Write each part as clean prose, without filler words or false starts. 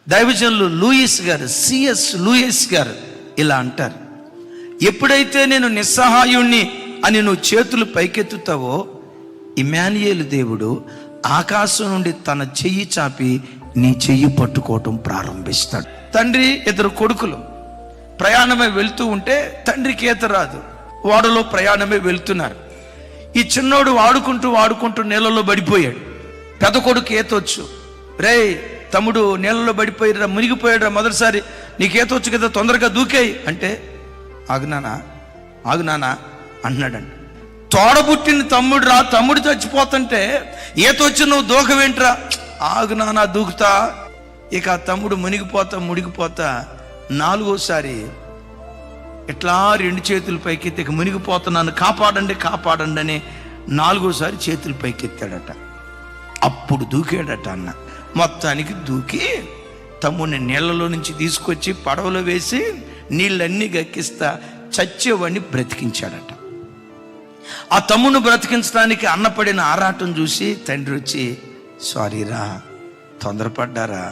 దైవజనులు లూయిస్ గారు, CS Louis గారు ఇలా అంటారు, ఎప్పుడైతే నేను నిస్సహాయుణ్ణి అని నువ్వు చేతులు పైకెత్తుతావో ఇమ్మానుయేలు దేవుడు ఆకాశం నుండి తన చెయ్యి చాపి నీ చెయ్యి పట్టుకోవటం ప్రారంభిస్తాడు. తండ్రి, ఇద్దరు కొడుకులు ప్రయాణమై వెళ్తూ ఉంటే తండ్రికి ఈత రాదు, ఓడలో ప్రయాణమై వెళ్తున్నారు. ఈ చిన్నోడు వాడుకుంటూ నీళ్ళలో పడిపోయాడు. పెద్ద కొడుకు ఈతొచ్చు, రే తమ్ముడు నీళ్ళలో పడిపోయాడురా, మునిగిపోయాడురా, మొదటిసారి నీకు ఈతొచ్చు కదా, తొందరగా దూకేయి అంటే ఆగునానా అన్నాడంట. తోడబుట్టిన తమ్ముడు చచ్చిపోతుంటే ఈతొచ్చి నువ్వు దూకవేంట్రా, ఆగునానా దూకుతా. ఇక ఆ తమ్ముడు మునిగిపోతా నాలుగోసారి ఇట్లా రెండు చేతులు పైకెత్తి ఇక మునిగిపోతున్నాను, కాపాడండి అని నాలుగోసారి చేతులు పైకెత్తాడట. అప్పుడు దూకాడట అన్న. మొత్తానికి దూకి తమ్ముడిని నీళ్ళలో నుంచి తీసుకొచ్చి పడవలో వేసి నీళ్ళన్నీ గక్కిస్తా చచ్చేవాడిని బ్రతికించాడట. ఆ తమ్ముడిని బ్రతికించడానికి అన్నపడిన ఆరాటం చూసి తండ్రి వచ్చి, సారీరా, తొందరపడ్డారా,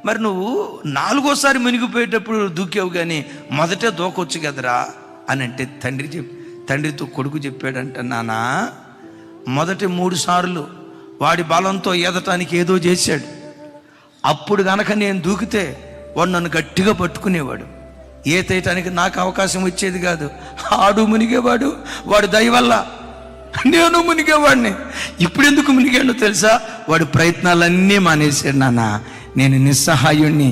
మరి నువ్వు నాలుగోసారి మునిగిపోయేటప్పుడు దూకావు కానీ మొదటే దూకొచ్చు కదరా అని అంటే తండ్రితో కొడుకు చెప్పాడంట, నానా మొదటి 3 సార్లు వాడి బలంతో ఈదటానికి ఏదో చేశాడు, అప్పుడు గనక నేను దూకితే వాడు నన్ను గట్టిగా పట్టుకునేవాడు, ఈతేయటానికి నాకు అవకాశం వచ్చేది కాదు, ఆడు మునిగేవాడు, వాడు దయ వల్ల నేను మునిగేవాడిని. ఇప్పుడు ఎందుకు మునిగాడో తెలుసా, వాడి ప్రయత్నాలన్నీ మానేశాడు. నాన్న, నేను నిస్సహాయుణ్ణి,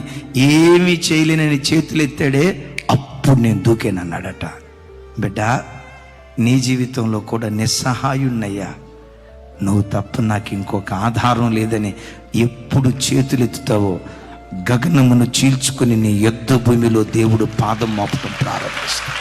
ఏమీ చేయలేనని చేతులు ఎత్తాడే, అప్పుడు నేను దూకేనన్నాడట. బిడ్డ, నీ జీవితంలో కూడా నిస్సహాయుణ్ణయ్యా, నువ్వు తప్ప నాకు ఇంకొక ఆధారం లేదని ఎప్పుడు చేతులెత్తుతావో గగనమును చీల్చుకుని నీ యుద్ధ భూమిలో దేవుడు పాదం మోపటం ప్రారంభిస్తాడు.